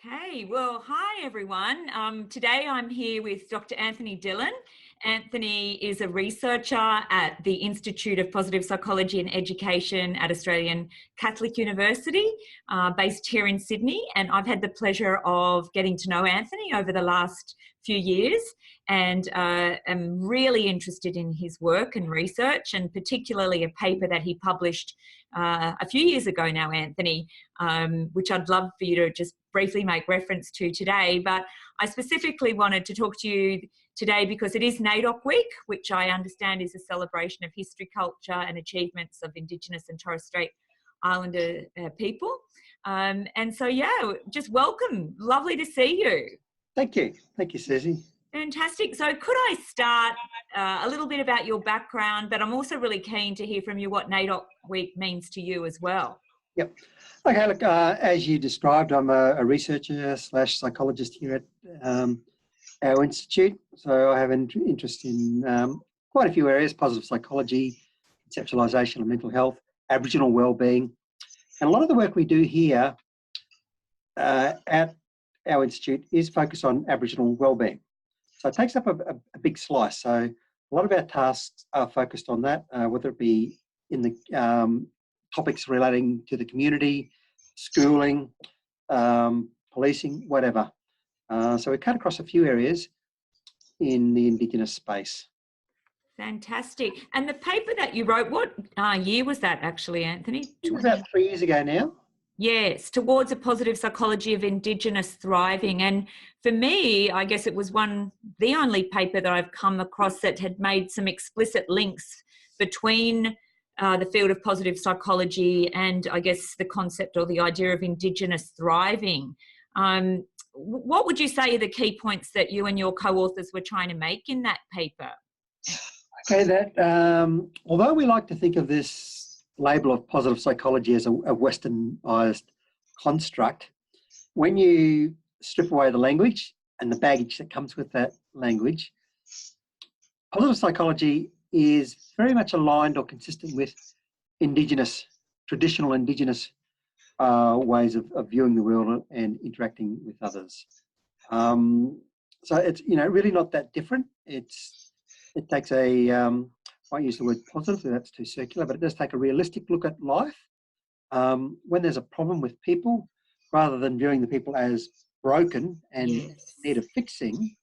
Okay, well, hi everyone. Today I'm here with Dr. Anthony Dillon. Anthony is a researcher at the Institute of Positive Psychology and Education at Australian Catholic University, based here in Sydney. And I've had the pleasure of getting to know Anthony over the last few years, and am really interested in his work and research, and particularly a paper that he published a few years ago now, Anthony, which I'd love for you to just briefly make reference to today. But I specifically wanted to talk to you today because it is NAIDOC Week, which I understand is a celebration of history, culture and achievements of Indigenous and Torres Strait Islander people. And so, yeah, just welcome. Lovely to see you. Thank you. Thank you, Suzy. Fantastic. So could I start a little bit about your background, but I'm also really keen to hear from you what NAIDOC Week means to you as well. Yep. Okay, look, as you described, I'm a researcher / psychologist here at our institute. So I have an interest in quite a few areas: positive psychology, conceptualisation of mental health, Aboriginal wellbeing. And a lot of the work we do here at our institute is focused on Aboriginal wellbeing. So it takes up a big slice. So a lot of our tasks are focused on that, whether it be in the topics relating to the community, schooling, policing, whatever. So we cut across a few areas in the Indigenous space. Fantastic. And the paper that you wrote, what year was that actually, Anthony? It was about 3 years ago now. Yes, towards a positive psychology of Indigenous thriving. And for me, I guess it was the only paper that I've come across that had made some explicit links between the field of positive psychology and I guess the concept or the idea of Indigenous thriving. What would you say are the key points that you and your co-authors were trying to make in that paper? Okay, that although we like to think of this label of positive psychology as a westernized construct, when you strip away the language and the baggage that comes with that language, positive psychology is very much aligned or consistent with traditional Indigenous ways of viewing the world and interacting with others. So it's really not that different. It takes I won't use the word positive, so that's too circular, but it does take a realistic look at life. When there's a problem with people, rather than viewing the people as broken and in need of fixing,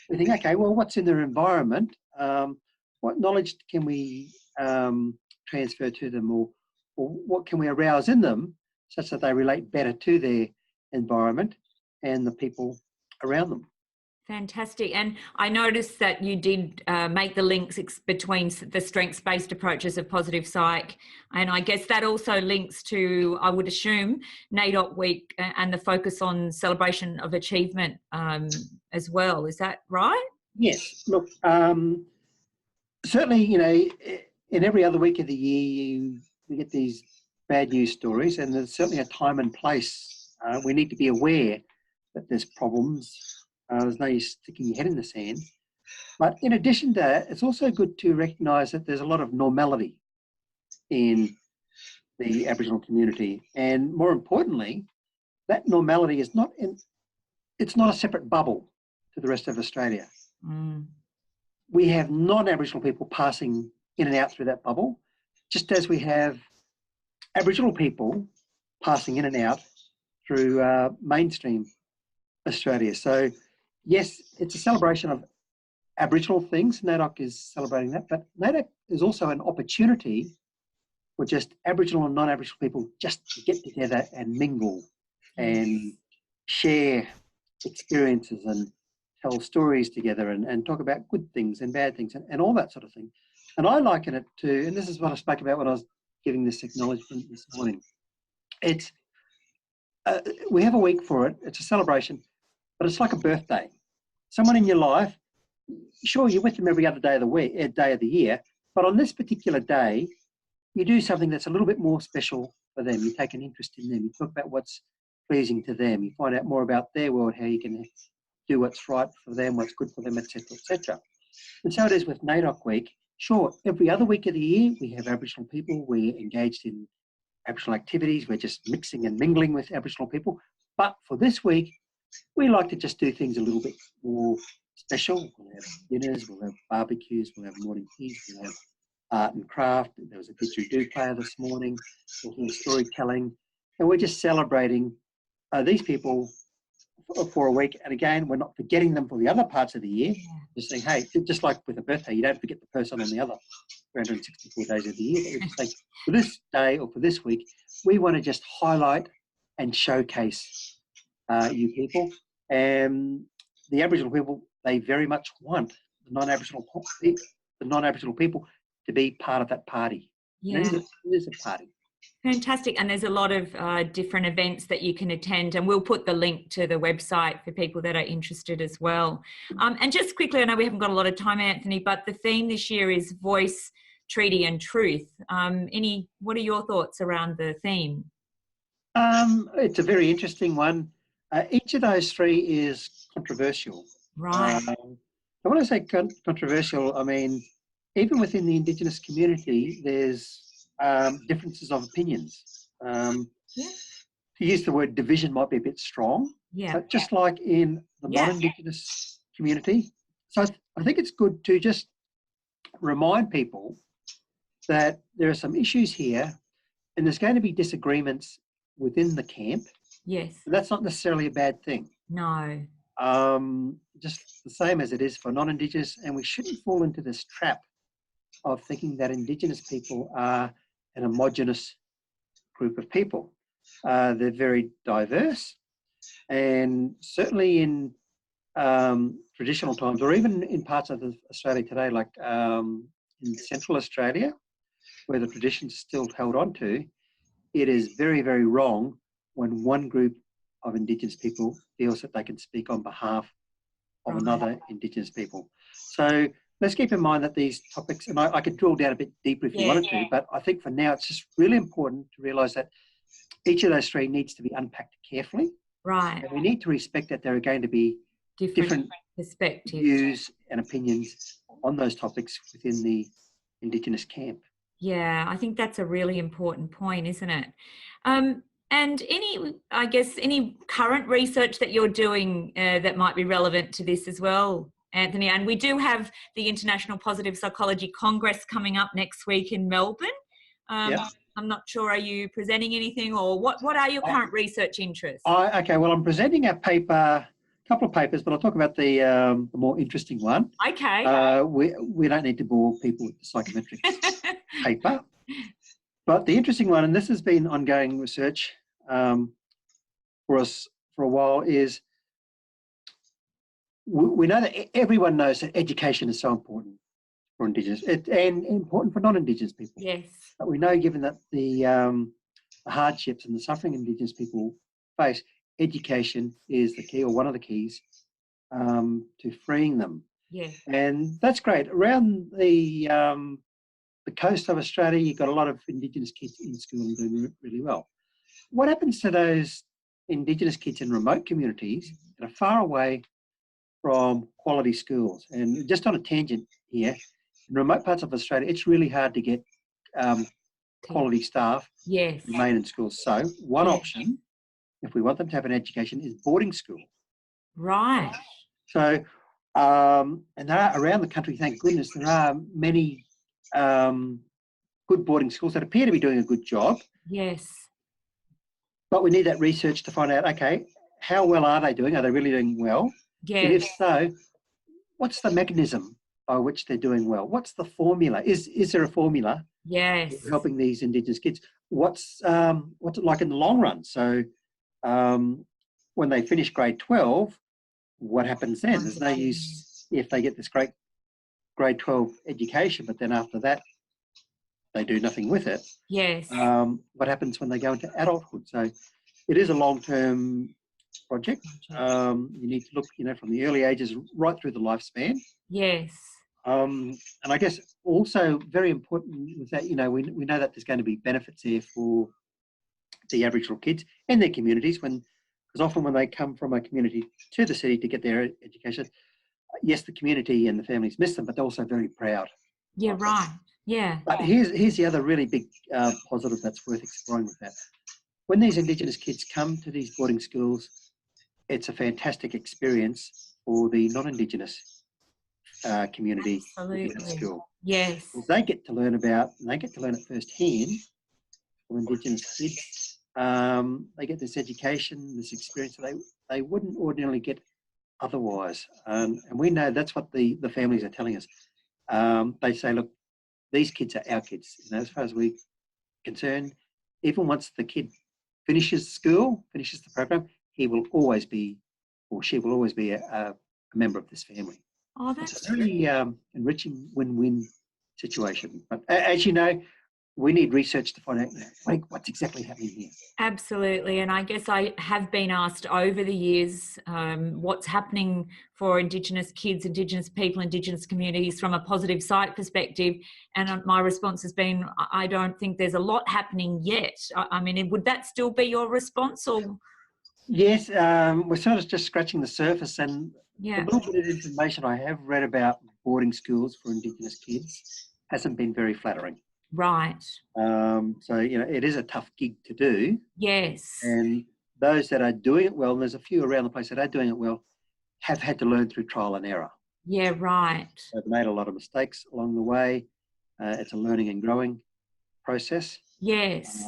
we think, okay, well, what's in their environment? What knowledge can we transfer to them, or what can we arouse in them such that they relate better to their environment and the people around them? Fantastic. And I noticed that you did make the links between the strengths-based approaches of positive psych. And I guess that also links to, I would assume, NAIDOC Week and the focus on celebration of achievement as well. Is that right? Yes. Look, certainly, in every other week of the year, we get these bad news stories, and there's certainly a time and place. We need to be aware that there's problems. There's no use sticking your head in the sand. But in addition to that, it's also good to recognise that there's a lot of normality in the Aboriginal community. And more importantly, that normality is it's not a separate bubble to the rest of Australia. Mm. We have non-Aboriginal people passing in and out through that bubble, just as we have Aboriginal people passing in and out through mainstream Australia. So yes, it's a celebration of Aboriginal things. NAIDOC is celebrating that, but NAIDOC is also an opportunity for just Aboriginal and non-Aboriginal people just to get together and mingle and share experiences and tell stories together and talk about good things and bad things and all that sort of thing. And I liken it to, and this is what I spoke about when I was giving this acknowledgement this morning. It's we have a week for it. It's a celebration, but it's like a birthday. Someone in your life, sure, you're with them every other day of the year, but on this particular day, you do something that's a little bit more special for them. You take an interest in them. You talk about what's pleasing to them. You find out more about their world, how you can do what's right for them, what's good for them, etc., etc. And so it is with NAIDOC Week. Sure, every other week of the year, we have Aboriginal people. We're engaged in Aboriginal activities. We're just mixing and mingling with Aboriginal people. But for this week, we like to just do things a little bit more special. We'll have dinners, we'll have barbecues, we'll have morning teas, we'll have art and craft. There was a didgeridoo player this morning, we'll do storytelling, and we're just celebrating these people for a week. And again, we're not forgetting them for the other parts of the year. Just saying, hey, just like with a birthday, you don't forget the person on the other 364 days of the year. But we're just saying, for this day or for this week, we want to just highlight and showcase you people. And the Aboriginal people, they very much want the non-Aboriginal people to be part of that party. Yeah. It is a party. Fantastic. And there's a lot of different events that you can attend, and we'll put the link to the website for people that are interested as well. And just quickly, I know we haven't got a lot of time, Anthony, but the theme this year is voice, treaty and truth. What are your thoughts around the theme? It's a very interesting one. Each of those three is controversial. Right. And when I say controversial, I mean, even within the Indigenous community, there's differences of opinions. To use the word division might be a bit strong, but just like in the non-Indigenous community. So I think it's good to just remind people that there are some issues here, and there's going to be disagreements within the camp. Yes. And that's not necessarily a bad thing. No. Just the same as it is for non-Indigenous, and we shouldn't fall into this trap of thinking that Indigenous people are an homogenous group of people. They're very diverse, and certainly in traditional times, or even in parts of Australia today, like in Central Australia, where the traditions are still held on to, it is very, very wrong when one group of Indigenous people feels that they can speak on behalf of another Indigenous people. So let's keep in mind that these topics, and I could drill down a bit deeper if you wanted to, but I think for now it's just really important to realise that each of those three needs to be unpacked carefully. Right. And we need to respect that there are going to be different perspectives, views and opinions on those topics within the Indigenous camp. Yeah, I think that's a really important point, isn't it? And any current research that you're doing that might be relevant to this as well, Anthony? And we do have the International Positive Psychology Congress coming up next week in Melbourne. I'm not sure, are you presenting anything, or what are your current research interests? Okay, well, I'm presenting a couple of papers, but I'll talk about the more interesting one. Okay. We don't need to bore people with the psychometrics paper. But the interesting one, and this has been ongoing research for us for a while, is we know that everyone knows that education is so important for Indigenous and important for non-Indigenous people. Yes. But we know, given that the hardships and the suffering Indigenous people face, education is the key, or one of the keys, to freeing them. Yeah. And that's great. Around the coast of Australia, you've got a lot of Indigenous kids in school and doing really well. What happens to those Indigenous kids in remote communities that are far away from quality schools? And just on a tangent here, in remote parts of Australia, it's really hard to get quality staff to remain in schools. So one option, if we want them to have an education, is boarding school. Right. So, and there are around the country, thank goodness, there are many good boarding schools that appear to be doing a good job. Yes. But we need that research to find out, okay, how well are they doing? Are they really doing well? Yes. And if so, what's the mechanism by which they're doing well? What's the formula? Is there a formula? Yes. For helping these Indigenous kids? What's it like in the long run? So when they finish grade 12, what happens then? There's no use if they get this great grade 12 education, but then after that, they do nothing with it. Yes. What happens when they go into adulthood? So it is a long-term project. You need to look, from the early ages right through the lifespan. Yes. And I guess also very important with that, we know that there's going to be benefits there for the Aboriginal kids and their communities, because often when they come from a community to the city to get their education, yes, the community and the families miss them, but they're also very proud. Yeah, right. Yeah. But here's the other really big positive that's worth exploring with that. When these Indigenous kids come to these boarding schools, it's a fantastic experience for the non-Indigenous community within the school. Yes. Because they get to learn about, and they get to learn it firsthand from Indigenous kids. They get this education, this experience that they wouldn't ordinarily get otherwise. And we know that's what the families are telling us. They say, look, these kids are our kids. You know, as far as we're concerned, even once the kid finishes school, finishes the program, he will always be, or she will always be a member of this family. Oh, that's it's a very enriching win-win situation. But as you know, we need research to find out what's exactly happening here. Absolutely. And I guess I have been asked over the years what's happening for Indigenous kids, Indigenous people, Indigenous communities from a positive psych perspective. And my response has been, I don't think there's a lot happening yet. I mean, would that still be your response? Or? Yes, we're sort of just scratching the surface, and yeah, the little bit of information I have read about boarding schools for Indigenous kids hasn't been very flattering. Right. So, you know, it is a tough gig to do. Yes. And those that are doing it well, and there's a few around the place that are doing it well, have had to learn through trial and error. Yeah, right. They've made a lot of mistakes along the way. It's a learning and growing process. Yes.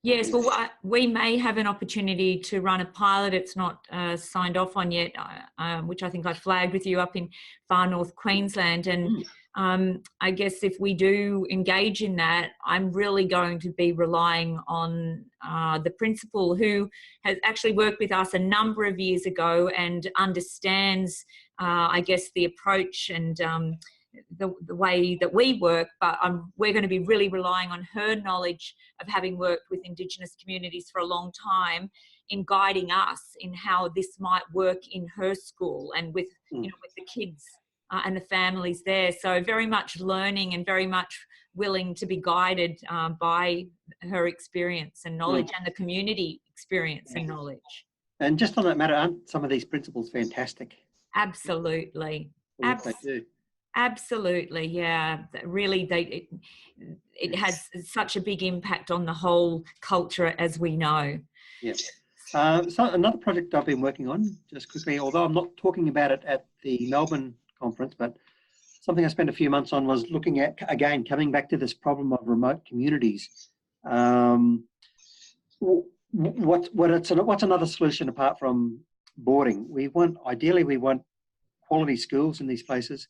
Yes, well, we may have an opportunity to run a pilot. It's not signed off on yet, which I think I flagged with you up in far north Queensland. And I guess if we do engage in that, I'm really going to be relying on the principal who has actually worked with us a number of years ago and understands, I guess, the approach and the way that we work, but we're going to be really relying on her knowledge of having worked with Indigenous communities for a long time in guiding us in how this might work in her school and with, you know, with the kids and the families there. So very much learning and very much willing to be guided by her experience and knowledge and the community experience and knowledge. And just on that matter, aren't some of these principles fantastic? Absolutely. They do. Absolutely, yeah. Really, it has such a big impact on the whole culture, as we know. Yeah. So another project I've been working on, just quickly, although I'm not talking about it at the Melbourne conference, but something I spent a few months on was looking at, again, coming back to this problem of remote communities. What's another solution apart from boarding? Ideally, we want quality schools in these places.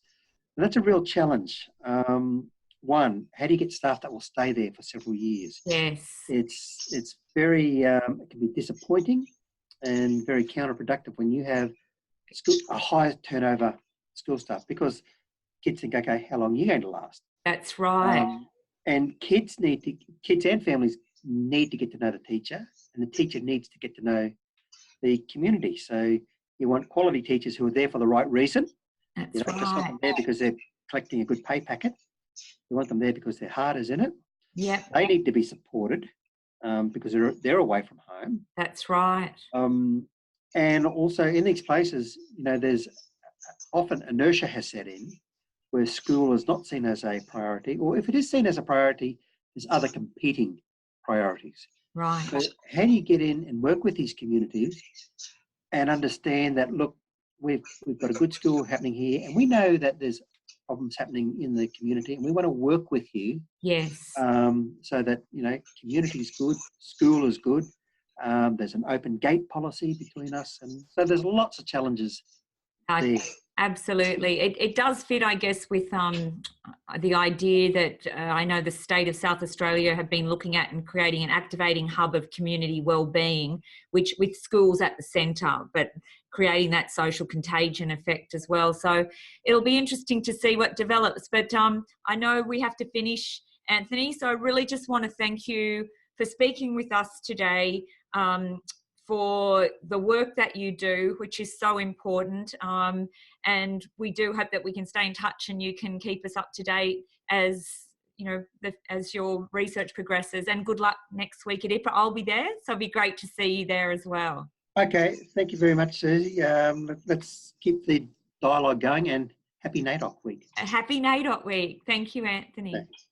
And that's a real challenge. One, how do you get staff that will stay there for several years? Yes. It's very, it can be disappointing and very counterproductive when you have a high turnover school staff, because kids think, okay, how long are you going to last? That's right. And kids and families need to get to know the teacher, and the teacher needs to get to know the community. So you want quality teachers who are there for the right reason. That's You don't just want right. them there because they're collecting a good pay packet. You want them there because their heart is in it. Yeah. They need to be supported because they're away from home. That's right. And also in these places, you know, there's often inertia has set in where school is not seen as a priority, or if it is seen as a priority, there's other competing priorities. Right. So how do you get in and work with these communities and understand that, look, we've got a good school happening here, and we know that there's problems happening in the community, and we want to work with you. Yes. So that, you know, community is good, school is good. There's an open gate policy between us, and so there's lots of challenges there. Absolutely. It does fit, I guess, with the idea that I know the state of South Australia have been looking at and creating an activating hub of community wellbeing, which with schools at the centre, but creating that social contagion effect as well. So it'll be interesting to see what develops. But I know we have to finish, Anthony, so I really just want to thank you for speaking with us today, for the work that you do, which is so important. And we do hope that we can stay in touch and you can keep us up to date as, you know, as your research progresses. And good luck next week at IPRA. I'll be there, so it'll be great to see you there as well. Okay, thank you very much, Suzy. Let's keep the dialogue going, and happy NAIDOC week. A happy NAIDOC week. Thank you, Anthony. Thanks.